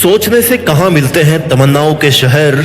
सोचने से कहाँ मिलते हैं तमन्नाओं के शहर,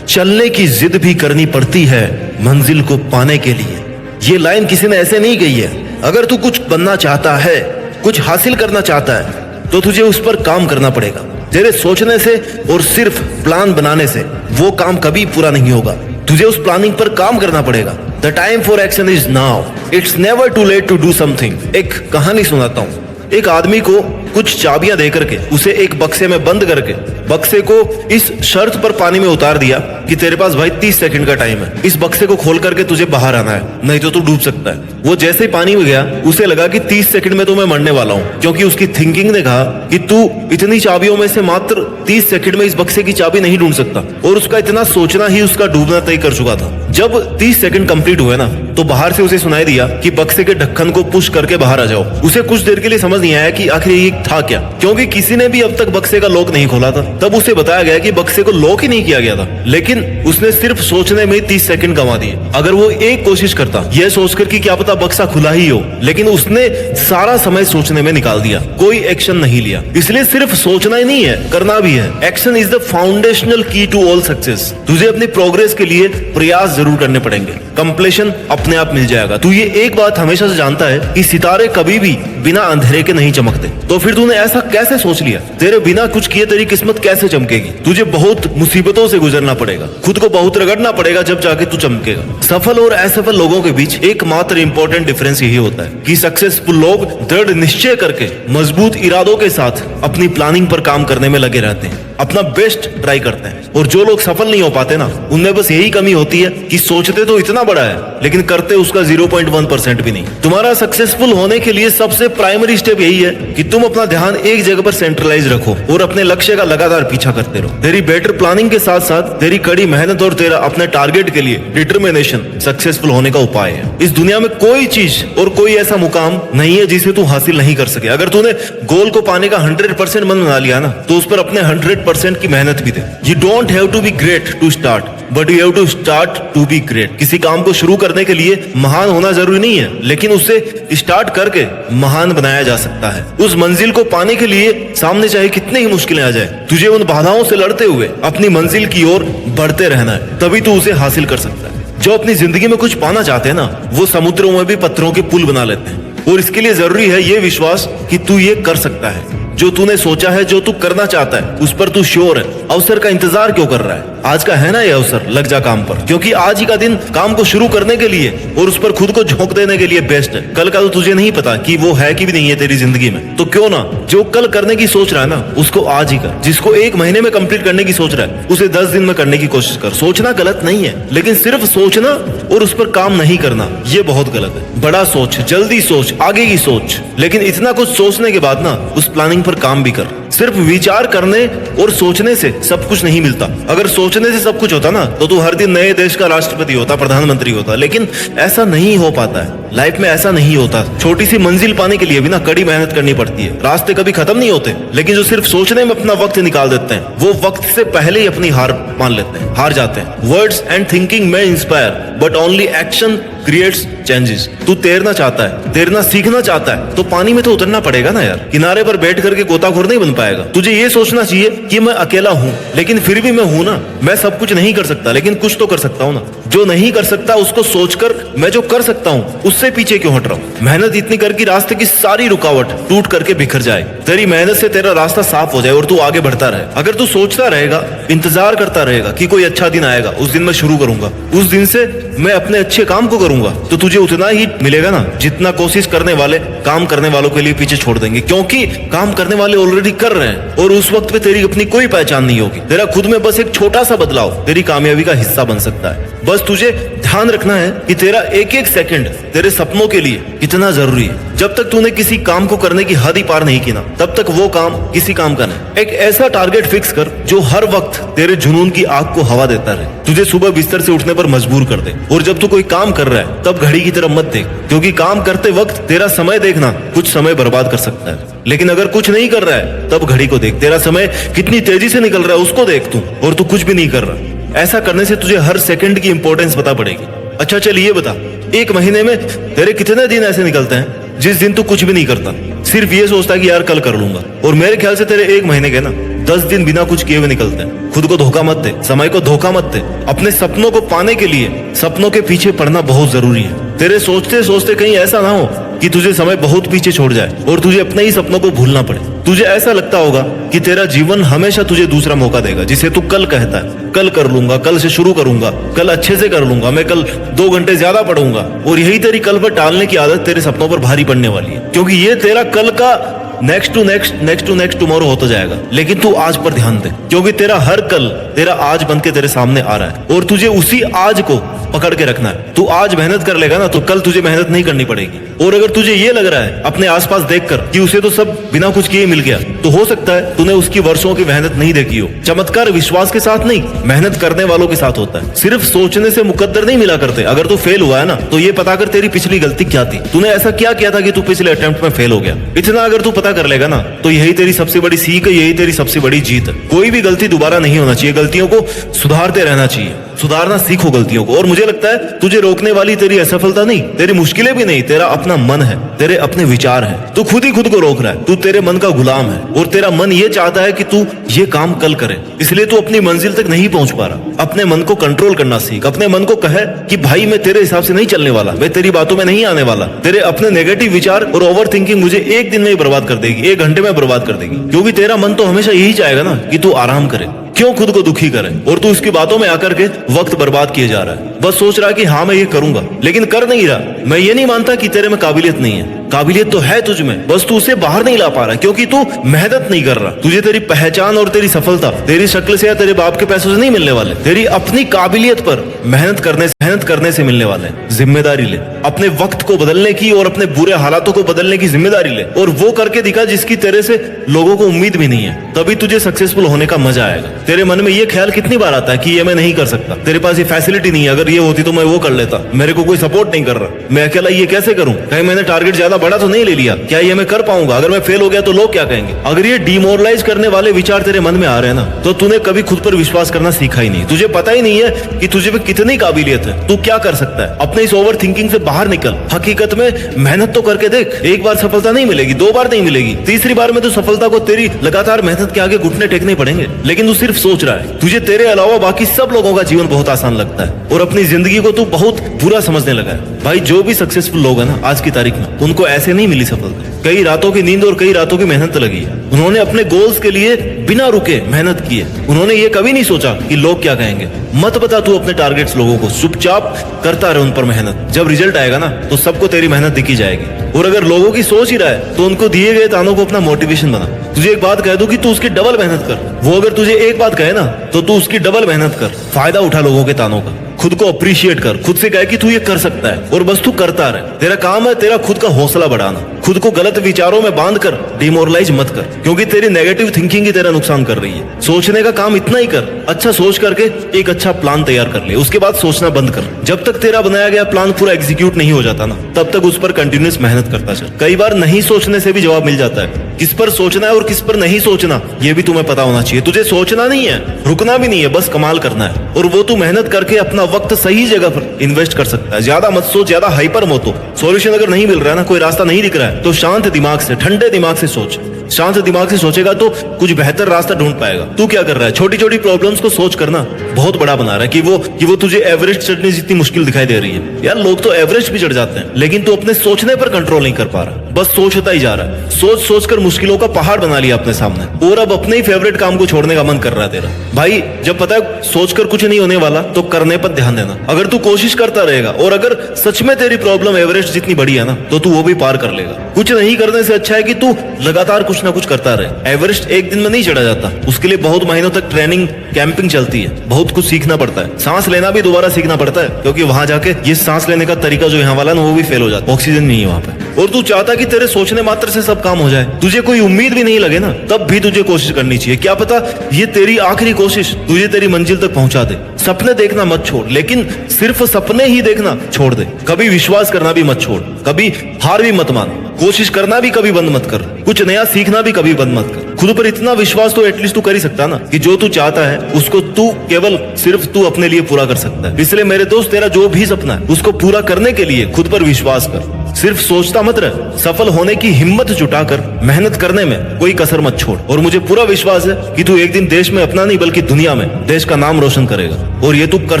चलने की जिद भी करनी पड़ती है मंजिल को पाने के लिए। ये लाइन किसी ने ऐसे नहीं कही है। अगर तू कुछ बनना चाहता है, कुछ हासिल करना चाहता है, तो तुझे उस पर काम करना पड़ेगा। तेरे सोचने से और सिर्फ प्लान बनाने से वो काम कभी पूरा नहीं होगा। तुझे उस प्लानिंग पर काम करना पड़ेगा। The time for action is now, it's never too late to do something. एक कहानी सुनाता हूँ। एक आदमी को कुछ चाबियां दे करके उसे एक बक्से में बंद करके बक्से को इस शर्त पर पानी में उतार दिया कि तेरे पास भाई 30 सेकंड का टाइम है, इस बक्से को खोल करके तुझे बाहर आना है, नहीं तो तू डूब सकता है। वो जैसे ही पानी में गया उसे लगा कि 30 सेकंड में तो मैं मरने वाला हूँ, क्योंकि उसकी थिंकिंग ने कहा कि तू इतनी चाबियों में से मात्र 30 सेकंड में इस बक्से की चाबी नहीं ढूंढ सकता। और उसका इतना सोचना ही उसका डूबना तय कर चुका था। जब 30 सेकंड कंप्लीट हुए ना, तो बाहर से उसे सुनाई दिया कि बक्से के ढक्कन को पुश करके बाहर आ जाओ। उसे कुछ देर के लिए समझ नहीं आया कि आखिर ये था क्या, क्योंकि किसी ने भी अब तक बक्से का लॉक नहीं खोला था। तब उसे बताया गया कि बक्से को लॉक ही नहीं किया गया था, लेकिन उसने सिर्फ सोचने में 30 सेकंड गंवा दिए। अगर वो एक कोशिश करता यह सोचकर कि क्या पता बक्सा खुला ही हो, लेकिन उसने सारा समय सोचने में निकाल दिया, कोई एक्शन नहीं लिया। इसलिए सिर्फ सोचना ही नहीं है, करना भी है। एक्शन इज द फाउंडेशनल की टू ऑल सक्सेस। तुझे अपनी प्रोग्रेस के लिए प्रयास जरूर करने पड़ेंगे, कंप्लीशन अपने आप मिल जाएगा। तू ये एक बात हमेशा से जानता है कि सितारे कभी भी बिना अंधेरे के नहीं चमकते, तो फिर तूने ऐसा कैसे सोच लिया? तेरे बिना कुछ किए तेरी किस्मत कैसे चमकेगी? तुझे बहुत मुसीबतों से गुजरना पड़ेगा, खुद को बहुत रगड़ना पड़ेगा, जब जाके तू चमकेगा। सफल और असफल लोगों के बीच एकमात्र इंपॉर्टेंट डिफरेंस यही होता है कि सक्सेसफुल लोग दृढ़ निश्चय करके मजबूत इरादों के साथ अपनी प्लानिंग पर काम करने में लगे रहते हैं, अपना बेस्ट ट्राई करते हैं। और जो लोग सफल नहीं हो पाते ना, उनमें बस यही कमी होती है कि सोचते तो इतना बड़ा है, लेकिन करते उसका 0.1% भी नहीं। तुम्हारा सक्सेसफुल होने के लिए सबसे प्राइमरी स्टेप यही है कि तुम अपना ध्यान एक जगह पर सेंट्रलाइज रखो और अपने लक्ष्य का लगातार पीछा करते रहो। तेरी बेटर प्लानिंग के साथ साथ तेरी कड़ी मेहनत और तेरा अपने टारगेट के लिए डिटर्मिनेशन सक्सेसफुल होने का उपाय है। इस दुनिया में कोई चीज और कोई ऐसा मुकाम नहीं है जिसे तू हासिल नहीं कर सके। अगर तूने गोल को पाने का 100% मन बना लिया ना, तो उस पर अपने 100% की मेहनत भी दे। You don't have to be great to start, but you have to start to be great. किसी काम को शुरू करने के लिए महान होना जरूरी नहीं है, लेकिन उसे स्टार्ट करके महान बनाया जा सकता है। उस मंजिल को पाने के लिए सामने चाहे कितने ही मुश्किलें आ जाए, तुझे उन बाधाओं से लड़ते हुए अपनी मंजिल की ओर बढ़ते रहना है, तभी तू उसे हासिल कर सकता है। जो अपनी जिंदगी में कुछ पाना चाहते हैं ना, वो समुद्रों में भी पत्थरों के पुल बना लेते हैं। और इसके लिए जरूरी है ये विश्वास कि तू ये कर सकता है। जो तूने सोचा है, जो तू करना चाहता है, उस पर तू श्योर है। अवसर का इंतजार क्यों कर रहा है? आज का है ना ये अवसर, लग जा काम पर, क्योंकि आज ही का दिन काम को शुरू करने के लिए और उस पर खुद को झोंक देने के लिए बेस्ट है। कल का तो तुझे नहीं पता कि वो है कि भी नहीं है तेरी जिंदगी में, तो क्यों ना जो कल करने की सोच रहा है ना, उसको आज ही कर। जिसको 1 महीने में कंप्लीट करने की सोच रहा है, उसे 10 दिन में करने की कोशिश कर। सोचना गलत नहीं है, लेकिन सिर्फ सोचना और उस पर काम नहीं करना, ये बहुत गलत है। बड़ा सोच, जल्दी सोच, आगे की सोच, लेकिन इतना कुछ सोचने के बाद ना उस प्लानिंग पर काम भी कर। सिर्फ विचार करने और सोचने से सब कुछ नहीं मिलता। अगर सोचने से सब कुछ होता ना, तो तू हर दिन नए देश का राष्ट्रपति होता, प्रधानमंत्री होता, लेकिन ऐसा नहीं हो पाता है। लाइफ में ऐसा नहीं होता। छोटी सी मंजिल पाने के लिए भी ना कड़ी मेहनत करनी पड़ती है। रास्ते कभी खत्म नहीं होते, लेकिन जो सिर्फ सोचने में अपना वक्त निकाल देते हैं, वो वक्त से पहले ही अपनी हार मान लेते हैं, हार जाते हैं। वर्ड्स एंड थिंकिंग में inspire, but only action creates changes. तू तैरना चाहता है, तैरना सीखना चाहता है, तो पानी में तो उतरना पड़ेगा ना यार। किनारे पर बैठ करके गोताखोर नहीं बन पाएगा। तुझे ये सोचना चाहिए कि मैं अकेला हूँ, लेकिन फिर भी मैं हूँ ना। मैं सब कुछ नहीं कर सकता, लेकिन कुछ तो कर सकता हूँ ना। जो नहीं कर सकता उसको सोचकर मैं जो कर सकता हूँ उससे पीछे क्यों हट रहा हूँ? मेहनत इतनी कर कि रास्ते की सारी रुकावट टूट करके बिखर जाए, तेरी मेहनत से तेरा रास्ता साफ हो जाए और तू आगे बढ़ता रहे। अगर तू सोचता रहेगा, इंतजार करता रहेगा कि कोई अच्छा दिन आएगा, उस दिन मैं शुरू करूंगा, उस दिन से मैं अपने अच्छे काम को करूंगा, तो तुझे उतना ही मिलेगा ना जितना कोशिश करने वाले काम करने वालों के लिए पीछे छोड़ देंगे। क्योंकि काम करने वाले ऑलरेडी कर रहे हैं और उस वक्त पे तेरी अपनी कोई पहचान नहीं होगी। तेरा खुद में बस एक छोटा सा बदलाव तेरी कामयाबी का हिस्सा बन सकता है। बस तुझे ध्यान रखना है कि तेरा एक एक सेकंड तेरे सपनों के लिए कितना जरूरी है। जब तक तूने किसी काम को करने की हद ही पार नहीं की ना, तब तक वो काम किसी काम का नहीं। एक ऐसा टारगेट फिक्स कर जो हर वक्त तेरे जुनून की आग को हवा देता रहे, तुझे सुबह बिस्तर से उठने पर मजबूर कर दे। और जब तू कोई काम कर रहा है, तब घड़ी की तरफ मत देख, क्योंकि काम करते वक्त तेरा समय देखना कुछ समय बर्बाद कर सकता है। लेकिन अगर कुछ नहीं कर रहा है, तब घड़ी को देख, तेरा समय कितनी तेजी से निकल रहा है उसको देख तू, और तू कुछ भी नहीं कर रहा। ऐसा करने से तुझे हर सेकंड की इंपॉर्टेंस पता पड़ेगी। अच्छा चल ये बता, 1 महीने में तेरे कितने दिन ऐसे निकलते हैं जिस दिन तू कुछ भी नहीं करता, सिर्फ ये सोचता है कि यार कल कर लूंगा। और मेरे ख्याल से तेरे 1 महीने के ना 10 दिन बिना कुछ किए हुए निकलते हैं। खुद को धोखा मत दे, समय को धोखा मत दे। अपने सपनों को पाने के लिए सपनों के पीछे पड़ना बहुत जरूरी है। तेरे सोचते सोचते कहीं ऐसा ना हो कि तुझे समय बहुत पीछे छोड़ जाए और तुझे अपने ही सपनों को भूलना पड़े। तुझे ऐसा लगता होगा कि तेरा जीवन हमेशा तुझे दूसरा मौका देगा, जिसे तू कल कहता है, कल कर लूंगा, कल से शुरू करूंगा, कल अच्छे से कर लूंगा, मैं कल 2 घंटे ज्यादा पढ़ूंगा। और यही तेरी कल पर टालने की आदत तेरे सपनों पर भारी पड़ने वाली है, क्योंकि ये तेरा कल का नेक्स्ट टू नेक्स्ट टुमारो होता जाएगा। लेकिन तू आज पर ध्यान दे, क्योंकि तेरा हर कल तेरा आज बन के तेरे सामने आ रहा है और तुझे उसी आज को पकड़ के रखना है। तू आज मेहनत कर लेगा ना तो कल तुझे मेहनत नहीं करनी पड़ेगी। और अगर तुझे ये लग रहा है अपने आसपास देखकर कि उसे तो सब बिना कुछ किए मिल गया, तो हो सकता है तूने उसकी वर्षों की मेहनत नहीं देखी हो। चमत्कार विश्वास के साथ नहीं, मेहनत करने वालों के साथ होता है। सिर्फ सोचने से मुकद्दर नहीं मिला करते। अगर तू फेल हुआ है ना तो ये पता कर तेरी पिछली गलती क्या थी, तूने ऐसा क्या किया था कि तू पिछले अटेम्प्ट में फेल हो गया। इतना अगर तू पता कर लेगा ना तो यही तेरी सबसे बड़ी सीख है, यही तेरी सबसे बड़ी जीत है। कोई भी गलती दोबारा नहीं होना चाहिए, गलतियों को सुधारते रहना चाहिए। सुधारना सीखो गलतियों को। और मुझे लगता है तुझे रोकने वाली तेरी असफलता नहीं, तेरी मुश्किलें भी नहीं, तेरा अपना मन है, तेरे अपने विचार हैं। तू खुद ही खुद को रोक रहा है, तू तेरे मन का गुलाम है और तेरा मन ये चाहता है कि तू ये काम कल करे, इसलिए तू अपनी मंजिल तक नहीं पहुंच पा रहा। अपने मन को कंट्रोल करना सीख। अपने मन को कहे कि भाई मैं तेरे हिसाब से नहीं चलने वाला, मैं तेरी बातों में नहीं आने वाला। तेरे अपने नेगेटिव विचार और ओवर थिंकिंग मुझे 1 दिन में ही बर्बाद कर देगी, 1 घंटे में बर्बाद कर देगी। क्योंकि तेरा मन तो हमेशा यही चाहेगा ना कि तू आराम करे, क्यों खुद को दुखी करे। और तू उसकी बातों में आकर के वक्त बर्बाद किए जा रहा है। बस सोच रहा है कि हाँ मैं ये करूंगा, लेकिन कर नहीं रहा। मैं ये नहीं मानता कि तेरे में काबिलियत नहीं है, काबिलियत तो है तुझ में, बस तू उसे बाहर नहीं ला पा रहा क्योंकि तू मेहनत नहीं कर रहा। तुझे तेरी पहचान और तेरी सफलता तेरी शक्ल से या तेरे बाप के पैसों से नहीं मिलने वाले, तेरी अपनी काबिलियत पर मेहनत करने से मिलने वाले। जिम्मेदारी ले अपने वक्त को बदलने की और अपने बुरे हालातों को बदलने की जिम्मेदारी ले, और वो करके दिखा जिसकी तेरे से लोगों को उम्मीद भी नहीं है। तभी तुझे सक्सेसफुल होने का मजा आएगा। तेरे मन में ये ख्याल कितनी बार आता है कि ये मैं नहीं कर सकता, तेरे पास ये फैसिलिटी नहीं है, अगर ये होती तो मैं वो कर लेता, मेरे को कोई सपोर्ट नहीं कर रहा, मैं अकेला ये कैसे करूं, कहीं मैंने टारगेट ज्यादा बड़ा तो नहीं ले लिया, क्या ये मैं कर पाऊंगा, अगर मैं फेल हो गया तो लोग क्या कहेंगे। अगर ये डिमोरलाइज करने वाले विचार तेरे मन में आ रहे हैं ना तो तूने कभी खुद पर विश्वास करना सीखा ही नहीं। तुझे पता ही नहीं है कि तुझे में कितनी काबिलियत है, तू क्या कर सकता है। अपने इस ओवर थिंकिंग से बाहर निकल। हकीकत में मेहनत तो करके देख। 1 बार सफलता नहीं मिलेगी, 2 बार नहीं मिलेगी, 3री बार में तो सफलता को तेरी लगातार मेहनत के आगे घुटने टेकने पड़ेंगे। लेकिन तू सिर्फ सोच रहा है। तुझे तेरे अलावा बाकी सब लोगों का जीवन बहुत आसान लगता है और अपनी जिंदगी को तू बहुत बुरा समझने लगा है। भाई जो भी सक्सेसफुल लोग हैं ना आज की तारीख में, उनको ऐसे नहीं मिली सफलता। कई रातों की नींद और कई रातों की मेहनत लगी है। उन्होंने अपने गोल्स के लिए बिना रुके मेहनत की है। उन्होंने ये कभी नहीं सोचा कि लोग क्या कहेंगे। मत बता तू अपने टारगेट्स लोगों को, चुपचाप करता रहे उन पर मेहनत। जब रिजल्ट आएगा ना तो सबको तेरी मेहनत दिखी जाएगी। और अगर लोगों की सोच ही रहा है तो उनको दिए गए तानों को अपना मोटिवेशन बना। तुझे एक बात कह दूं कि तू उसकी डबल मेहनत कर। वो अगर तुझे एक बात कहे ना तो तू उसकी डबल मेहनत कर। फायदा उठा लोगों के तानों का। खुद को अप्रिशिएट कर, खुद से कहे कि तू ये कर सकता है और बस तू करता रहे। तेरा काम है तेरा खुद का हौसला बढ़ाना। खुद को गलत विचारों में बांध कर डिमोरलाइज मत कर, क्योंकि तेरी नेगेटिव थिंकिंग ही तेरा नुकसान कर रही है। सोचने का काम इतना ही कर, अच्छा सोच करके एक अच्छा प्लान तैयार कर ले, उसके बाद सोचना बंद कर। जब तक तेरा बनाया गया प्लान पूरा एग्जीक्यूट नहीं हो जाता ना तब तक उस पर कंटिन्यूस मेहनत करता चल। कई बार नहीं सोचने से भी जवाब मिल जाता है। किस पर सोचना है और किस पर नहीं सोचना ये भी तुम्हें पता होना चाहिए। तुझे सोचना नहीं है, रुकना भी नहीं है, बस कमाल करना है। और वो तू मेहनत करके अपना वक्त सही जगह पर इन्वेस्ट कर सकता है। ज्यादा मत सोच, ज्यादा हाइपर मत हो। सॉल्यूशन अगर नहीं मिल रहा है ना, कोई रास्ता नहीं दिख रहा है तो शांत दिमाग से, ठंडे दिमाग से सोच। शांत दिमाग से सोचेगा तो कुछ बेहतर रास्ता ढूंढ पाएगा। तू क्या कर रहा है, छोटी छोटी प्रॉब्लम्स को सोच करना बहुत बड़ा बना रहा है कि वो तुझे एवरेस्ट चढ़ने जितनी मुश्किल दिखाई दे रही है। यार लोग तो एवरेस्ट भी चढ़ जाते हैं, लेकिन तू अपने सोचने पर कंट्रोल नहीं कर पा रहा, बस सोचता ही जा रहा है। सोच सोच कर मुश्किलों का पहाड़ बना लिया अपने सामने और अब अपने ही फेवरेट काम को छोड़ने का मन कर रहा है तेरा। भाई जब पता है सोचकर कुछ नहीं होने वाला तो करने पर ध्यान देना। अगर तू कोशिश करता रहेगा और अगर सच में तेरी प्रॉब्लम एवरेस्ट जितनी बड़ी है ना तो तू वो भी पार कर लेगा। कुछ नहीं करने से अच्छा है कि तू लगातार कुछ ना कुछ करता रहे। एवरेस्ट एक दिन में नहीं चढ़ा जाता, उसके लिए बहुत महीनों तक ट्रेनिंग कैंपिंग चलती है, बहुत कुछ सीखना पड़ता है। सांस लेना भी दोबारा सीखना पड़ता है, क्योंकि वहां जाके ये सांस लेने का तरीका जो यहाँ वाला ना वो भी फेल हो जाता है, ऑक्सीजन नहीं है वहां पे। और तू चाहता कि तेरे सोचने मात्र से सब काम हो जाए, तुझे कोई उम्मीद भी नहीं लगे ना तब भी तुझे कोशिश करनी चाहिए। क्या पता ये तेरी आखिरी कोशिश तुझे तेरी मंजिल तक पहुंचा दे। सपने देखना मत छोड़, लेकिन सिर्फ सपने ही देखना छोड़ दे। कभी विश्वास करना भी मत छोड़, कभी हार भी मत मान। कोशिश करना भी कभी बंद मत कर, कुछ नया सीखना भी कभी बंद मत कर। खुद पर इतना विश्वास तो एटलीस्ट तू कर ही सकता ना कि जो तू चाहता है उसको तू केवल सिर्फ तू अपने लिए पूरा कर सकता है। इसलिए मेरे दोस्त, तेरा जो भी सपना है उसको पूरा करने के लिए खुद पर विश्वास कर। सिर्फ सोचता मत रह, सफल होने की हिम्मत जुटाकर मेहनत करने में कोई कसर मत छोड़। और मुझे पूरा विश्वास है कि तू एक दिन देश में अपना नहीं बल्कि दुनिया में देश का नाम रोशन करेगा, और ये तू कर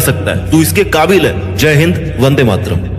सकता है। तू इसके काबिल है। जय हिंद, वंदे मातरम।